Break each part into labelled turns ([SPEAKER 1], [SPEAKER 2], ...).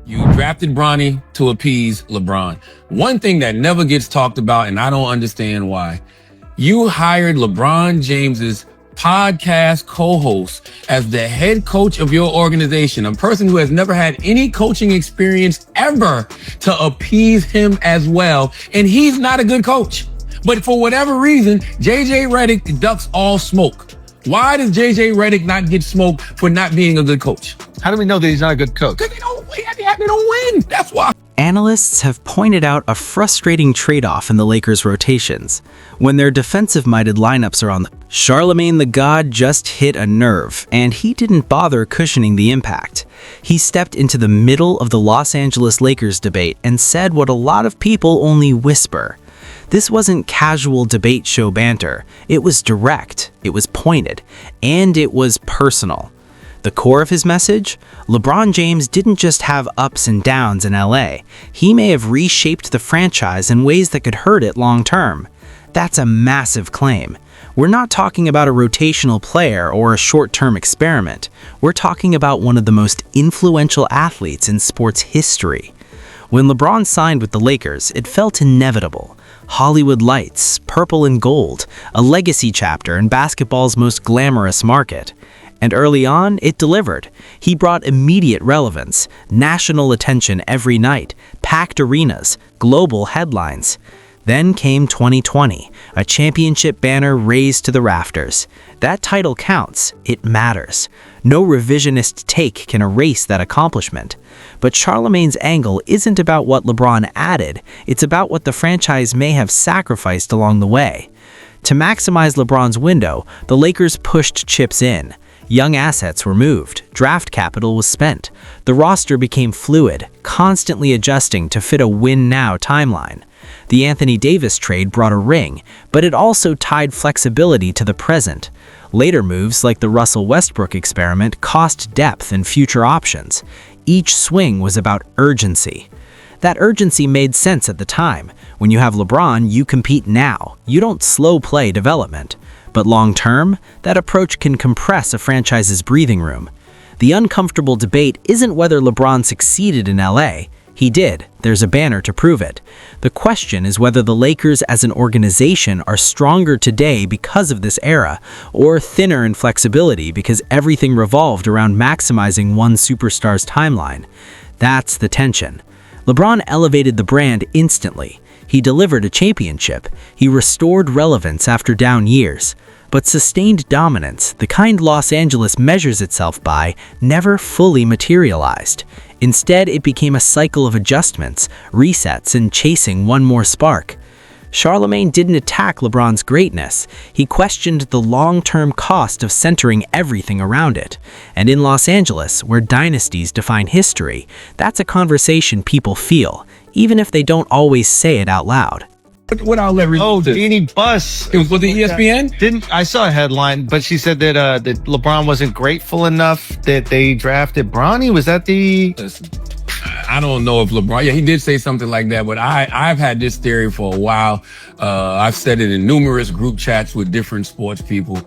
[SPEAKER 1] You drafted Bronny to appease LeBron. One thing that never gets talked about, and I don't understand why, you hired LeBron James's podcast co-host as the head coach of your organization, a person who has never had any coaching experience ever, to appease him as well. And he's not a good coach. But for whatever reason, JJ Redick ducks all smoke. Why does JJ Redick not get smoked for not being a good coach?
[SPEAKER 2] How do we know that he's not a good coach?
[SPEAKER 1] Because they don't win. That's why.
[SPEAKER 3] Analysts have pointed out a frustrating trade-off in the Lakers' rotations. When their defensive-minded lineups are on, Charlamagne Tha God just hit a nerve, and he didn't bother cushioning the impact. He stepped into the middle of the Los Angeles Lakers debate and said what a lot of people only whisper. This wasn't casual debate show banter. It was direct, it was pointed, and it was personal. The core of his message? LeBron James didn't just have ups and downs in LA. He may have reshaped the franchise in ways that could hurt it long term. That's a massive claim. We're not talking about a rotational player or a short-term experiment. We're talking about one of the most influential athletes in sports history. When LeBron signed with the Lakers, it felt inevitable. Hollywood lights, purple and gold, a legacy chapter in basketball's most glamorous market. And early on, it delivered. He brought immediate relevance, national attention every night, packed arenas, global headlines. Then came 2020, a championship banner raised to the rafters. That title counts. It matters. No revisionist take can erase that accomplishment. But Charlamagne's angle isn't about what LeBron added. It's about what the franchise may have sacrificed along the way. To maximize LeBron's window, the Lakers pushed chips in. Young assets were moved, draft capital was spent. The roster became fluid, constantly adjusting to fit a win-now timeline. The Anthony Davis trade brought a ring, but it also tied flexibility to the present. Later moves, like the Russell Westbrook experiment, cost depth and future options. Each swing was about urgency. That urgency made sense at the time. When you have LeBron, you compete now. You don't slow play development. But long-term, that approach can compress a franchise's breathing room. The uncomfortable debate isn't whether LeBron succeeded in LA. He did. There's a banner to prove it. The question is whether the Lakers as an organization are stronger today because of this era, or thinner in flexibility because everything revolved around maximizing one superstar's timeline. That's the tension. LeBron elevated the brand instantly. He delivered a championship. He restored relevance after down years. But sustained dominance, the kind Los Angeles measures itself by, never fully materialized. Instead, it became a cycle of adjustments, resets, and chasing one more spark. Charlamagne didn't attack LeBron's greatness. He questioned the long-term cost of centering everything around it. And in Los Angeles, where dynasties define history, that's a conversation people feel, even if they don't always say it out loud.
[SPEAKER 1] What outlet?
[SPEAKER 2] Oh, Jeannie Buss.
[SPEAKER 1] Was it ESPN?
[SPEAKER 2] I saw a headline, but she said that that LeBron wasn't grateful enough that they drafted Bronny. Was that the?
[SPEAKER 1] Listen, I don't know if LeBron. Yeah, he did say something like that, but I've had this theory for a while. I've said it in numerous group chats with different sports people.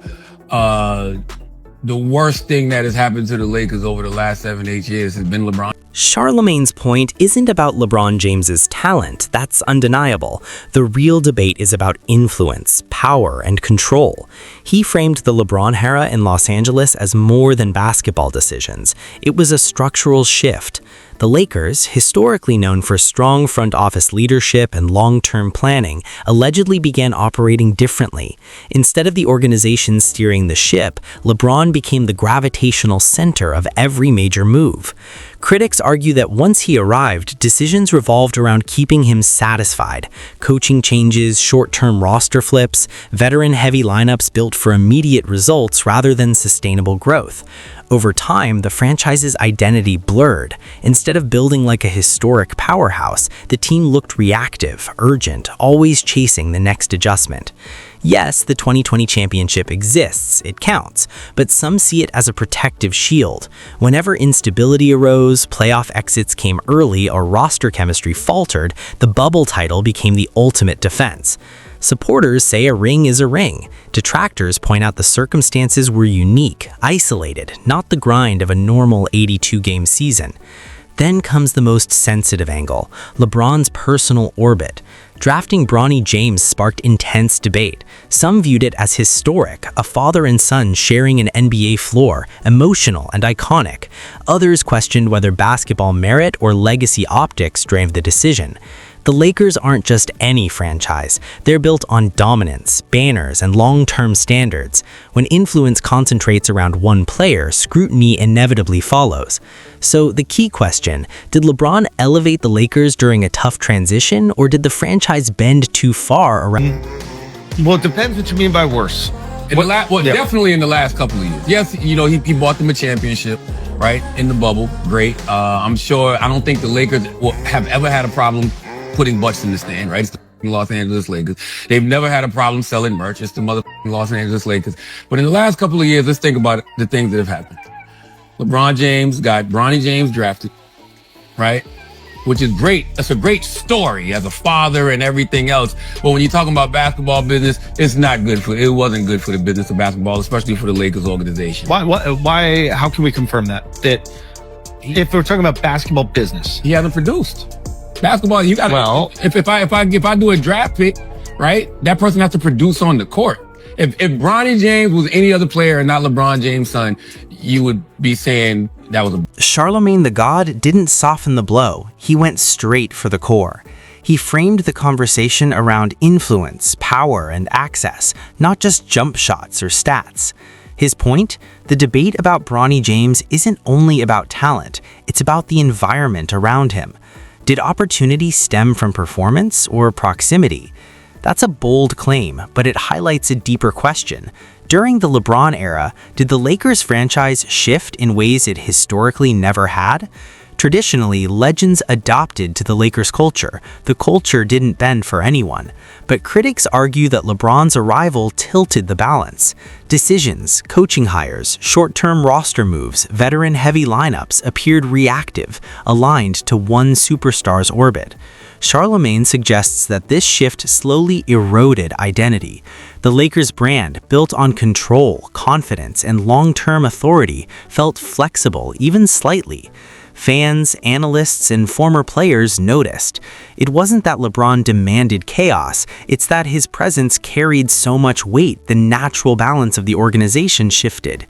[SPEAKER 1] The worst thing that has happened to the Lakers over the last 7-8 years has been LeBron.
[SPEAKER 3] Charlamagne's point isn't about LeBron James's talent, that's undeniable. The real debate is about influence, power, and control. He framed the LeBron era in Los Angeles as more than basketball decisions. It was a structural shift. The Lakers, historically known for strong front office leadership and long-term planning, allegedly began operating differently. Instead of the organization steering the ship, LeBron became the gravitational center of every major move. Critics argue that once he arrived, decisions revolved around keeping him satisfied. Coaching changes, short-term roster flips, veteran-heavy lineups built for immediate results rather than sustainable growth. Over time, the franchise's identity blurred. Instead of building like a historic powerhouse, the team looked reactive, urgent, always chasing the next adjustment. Yes, the 2020 championship exists, it counts, but some see it as a protective shield. Whenever instability arose, playoff exits came early, or roster chemistry faltered, the bubble title became the ultimate defense. Supporters say a ring is a ring. Detractors point out the circumstances were unique, isolated, not the grind of a normal 82-game season. Then comes the most sensitive angle, LeBron's personal orbit. Drafting Bronny James sparked intense debate. Some viewed it as historic, a father and son sharing an NBA floor, emotional and iconic. Others questioned whether basketball merit or legacy optics drove the decision. The Lakers aren't just any franchise. They're built on dominance, banners, and long-term standards. When influence concentrates around one player, scrutiny inevitably follows. So the key question, did LeBron elevate the Lakers during a tough transition, or did the franchise bend too far around?
[SPEAKER 2] Well, it depends what you mean by worse.
[SPEAKER 1] Definitely in the last couple of years. Yes, he bought them a championship, right, in the bubble. Great. I don't think the Lakers have ever had a problem putting butts in the stand, right? It's the Los Angeles Lakers. They've never had a problem selling merch. It's the Los Angeles Lakers. But in the last couple of years, let's think about the things that have happened. LeBron James got Bronny James drafted, right? Which is great. That's a great story as a father and everything else. But when you're talking about basketball business, it wasn't good for the business of basketball, especially for the Lakers organization.
[SPEAKER 2] Why, how can we confirm that? That if we're talking about basketball business,
[SPEAKER 1] he hasn't produced. Basketball, you got if I do a draft pick, right, that person has to produce on the court. If Bronny James was any other player and not LeBron James' son, you would be saying that was a...
[SPEAKER 3] Charlamagne Tha God didn't soften the blow. He went straight for the core. He framed the conversation around influence, power, and access, not just jump shots or stats. His point? The debate about Bronny James isn't only about talent, it's about the environment around him. Did opportunity stem from performance or proximity? That's a bold claim, but it highlights a deeper question. During the LeBron era, did the Lakers franchise shift in ways it historically never had? Traditionally, legends adopted to the Lakers culture. The culture didn't bend for anyone. But critics argue that LeBron's arrival tilted the balance. Decisions, coaching hires, short-term roster moves, veteran-heavy lineups appeared reactive, aligned to one superstar's orbit. Charlamagne suggests that this shift slowly eroded identity. The Lakers' brand, built on control, confidence, and long-term authority, felt flexible, even slightly. Fans, analysts, and former players noticed. It wasn't that LeBron demanded chaos, it's that his presence carried so much weight the natural balance of the organization shifted.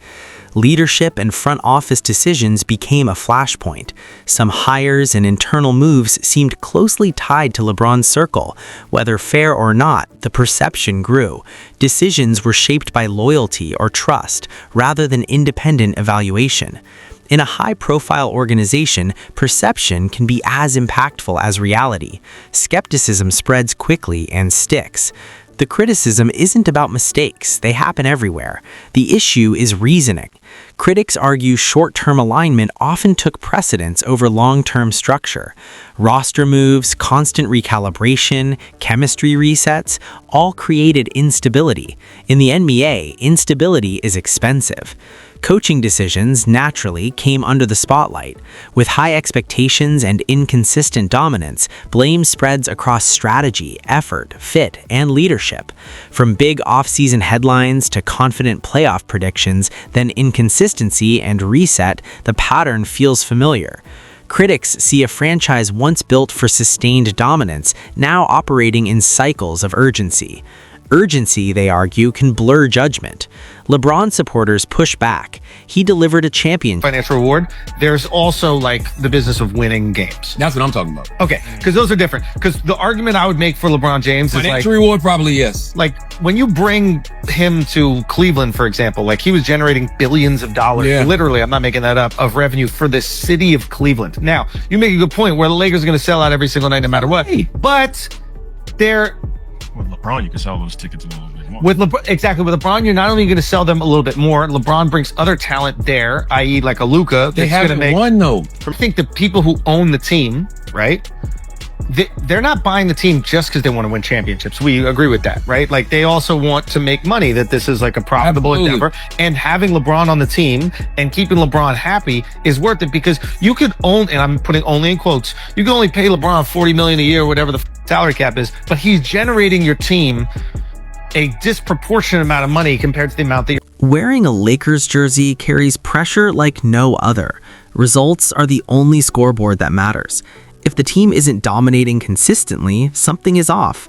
[SPEAKER 3] Leadership and front office decisions became a flashpoint. Some hires and internal moves seemed closely tied to LeBron's circle. Whether fair or not, the perception grew. Decisions were shaped by loyalty or trust, rather than independent evaluation. In a high-profile organization, perception can be as impactful as reality. Skepticism spreads quickly and sticks. The criticism isn't about mistakes, they happen everywhere. The issue is reasoning. Critics argue short-term alignment often took precedence over long-term structure. Roster moves, constant recalibration, chemistry resets, all created instability. In the NBA, instability is expensive. Coaching decisions naturally came under the spotlight. With high expectations and inconsistent dominance, blame spreads across strategy, effort, fit, and leadership. From big off-season headlines to confident playoff predictions, then inconsistency and reset, the pattern feels familiar. Critics see a franchise once built for sustained dominance, now operating in cycles of urgency. Urgency, they argue, can blur judgment. LeBron supporters push back. He delivered a championship.
[SPEAKER 2] Financial reward. There's also like the business of winning games.
[SPEAKER 1] That's what I'm talking about.
[SPEAKER 2] Okay, because those are different. Because the argument I would make for LeBron James is
[SPEAKER 1] financial reward, probably yes.
[SPEAKER 2] Like when you bring him to Cleveland, for example, like he was generating billions of dollars.
[SPEAKER 1] Yeah.
[SPEAKER 2] Literally, I'm not making that up, of revenue for the city of Cleveland. Now, you make a good point where the Lakers are going to sell out every single night no matter what. But they're...
[SPEAKER 4] With LeBron, you can sell those tickets a little bit more.
[SPEAKER 2] With LeBron, you're not only going to sell them a little bit more. LeBron brings other talent there, i.e., like a Luka.
[SPEAKER 1] They haven't won though.
[SPEAKER 2] I think the people who own the team, right? They're not buying the team just because they want to win championships. We agree with that, right? Like they also want to make money. That this is like a profitable endeavor, and having LeBron on the team and keeping LeBron happy is worth it because you could own, and I'm putting only in quotes, you can only pay LeBron $40 million a year, whatever the salary cap is, but he's generating your team a disproportionate amount of money compared to the amount that you're...
[SPEAKER 3] Wearing a Lakers jersey carries pressure like no other. Results are the only scoreboard that matters. If the team isn't dominating consistently, something is off.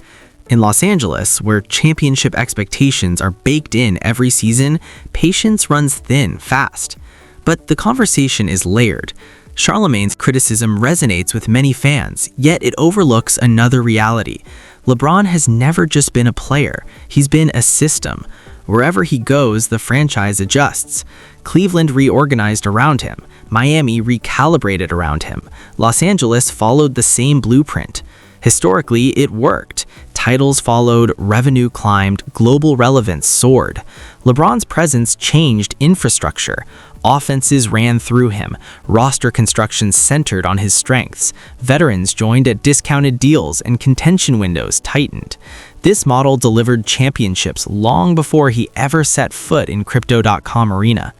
[SPEAKER 3] In Los Angeles, where championship expectations are baked in every season, patience runs thin fast. But the conversation is layered. Charlamagne's criticism resonates with many fans, yet it overlooks another reality. LeBron has never just been a player, he's been a system. Wherever he goes, the franchise adjusts. Cleveland reorganized around him. Miami recalibrated around him. Los Angeles followed the same blueprint. Historically, it worked. Titles followed, revenue climbed, global relevance soared. LeBron's presence changed infrastructure. Offenses ran through him. Roster construction centered on his strengths. Veterans joined at discounted deals and contention windows tightened. This model delivered championships long before he ever set foot in Crypto.com arena.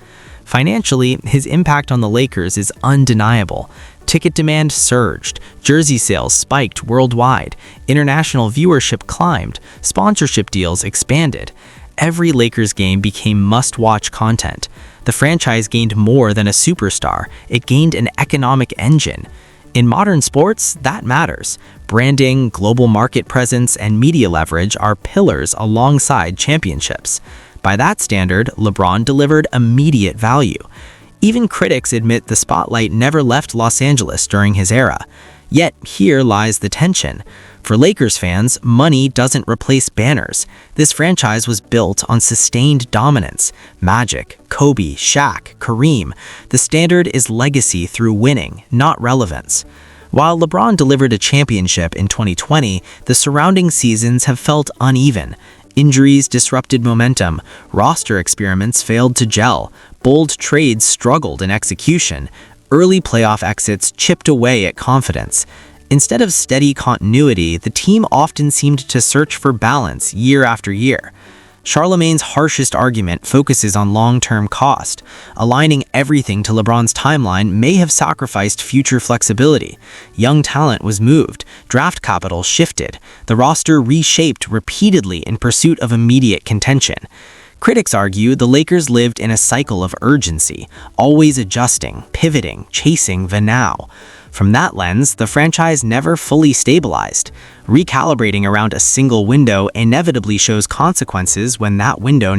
[SPEAKER 3] Financially, his impact on the Lakers is undeniable. Ticket demand surged, jersey sales spiked worldwide, international viewership climbed, sponsorship deals expanded. Every Lakers game became must-watch content. The franchise gained more than a superstar, it gained an economic engine. In modern sports, that matters. Branding, global market presence, and media leverage are pillars alongside championships. By that standard, LeBron delivered immediate value. Even critics admit the spotlight never left Los Angeles during his era. Yet here lies the tension. For Lakers fans, money doesn't replace banners. This franchise was built on sustained dominance. Magic, Kobe, Shaq, Kareem. The standard is legacy through winning, not relevance. While LeBron delivered a championship in 2020, the surrounding seasons have felt uneven. Injuries disrupted momentum, roster experiments failed to gel, bold trades struggled in execution, early playoff exits chipped away at confidence. Instead of steady continuity, the team often seemed to search for balance year after year. Charlamagne's harshest argument focuses on long-term cost. Aligning everything to LeBron's timeline may have sacrificed future flexibility. Young talent was moved, draft capital shifted, the roster reshaped repeatedly in pursuit of immediate contention. Critics argue the Lakers lived in a cycle of urgency, always adjusting, pivoting, chasing the now. From that lens, the franchise never fully stabilized. Recalibrating around a single window inevitably shows consequences when that window